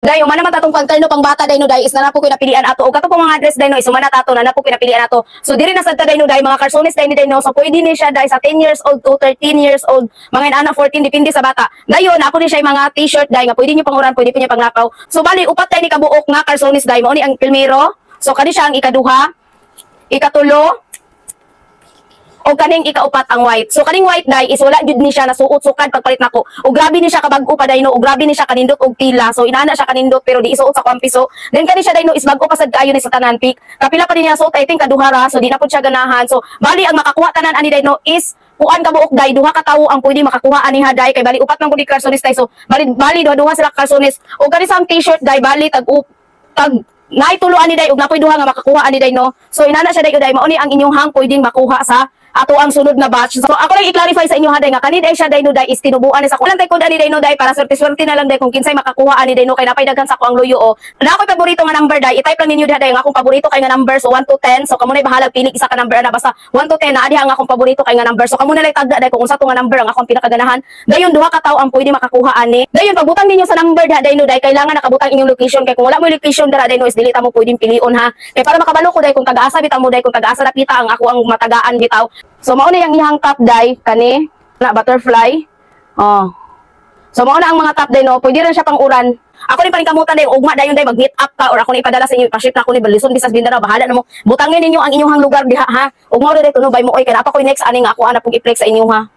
Dayo man naman tatong pagkalno pang bata dayno day is na napo ko napilian ato og kato po mga address dayno is man tato na napo ko napilian ato. So diri na sad ta dayno day mga karsones dayno so pwede ni siya day sa 10 years old to 13 years old, mga ana 14 depende sa bata. Dayon ako ni siya mga t-shirt day nga pwede niyo panguran, pwede niyo panglakaw. So bali upat tay ni kabuok nga karsones day mo ni ang primero. So kani siya ang ikaduha, ikatulo, o kaning ikaupat ang white. So kaning white dye is wala jud ni siya nasuot sukad pagpalit nako. O grabe ni siya kabag-o pa dayno, o grabe ni siya kanindot og tila. So inana siya kanindot pero di isuot sa kuang piso. Then kani siya dayno is bag-o pa sad kaayo ni sa tanan peak. Kapila pa din niya suot I think kaduhara, so di na pud siya ganahan. So bali ang makakuha tanan ani dayno is kuan ka buok day, duha ka tawo ang pwede makakuha ani ha day kay bali upat man pud karsones day. So bali duha sa karsones. O kani sang t-shirt day bali tag naitulo ani day ug napoy duha nga makakuha ani day no. So inana siya day uday mao ni ang inyong hang pwedeng makuha sa ato ang sunod na batch. So ako lang i-clarify sa inyo ha day nga kani day siya day no day is tinubuan ni sa kulang tay ko ani day no day para swerte-swerte na lang day kung kinsay makakuha ani day no kay napay daghan sa ko ang luyo o. Na ako paborito nga number day i-type lang ninyo day nga akong paborito kay nga number so 1 to 10. So kamo na bahala pili isa ka number na basta 1 to 10 na adi ang akong paborito kay nga number. So kamo na lang tagda day kung unsa to nga number ang akong pinakaganahan. Dayon duha ka tawo ang pwede makakuha ani. Dayon pagbutang ninyo sa number day no day kailangan nakabutang inyong location kay kung wala mo location dara day no is dili ta mo pwedeng pilion ha. Kay para makabalo ko day kung taga-asa bitaw mo day kung taga-asa napita ang ako ang matagaan bitaw. So mao na yang ihang top dye kani na butterfly. Oh. So mao na ang mga top dye no, pwede rin siya pang uran. Ako ni paningkamutan day ugma dayon day mag-meet up ka or ako ni ipadala sa inyo pa-ship na ako ni Balison bisas Mindanao bahala na mo. Butangin ninyo ang inyong lugar diha ha. Ug mao day tunubay mo oy kay napa ko next ani nga ako ana pug i-flex sa inyo ha.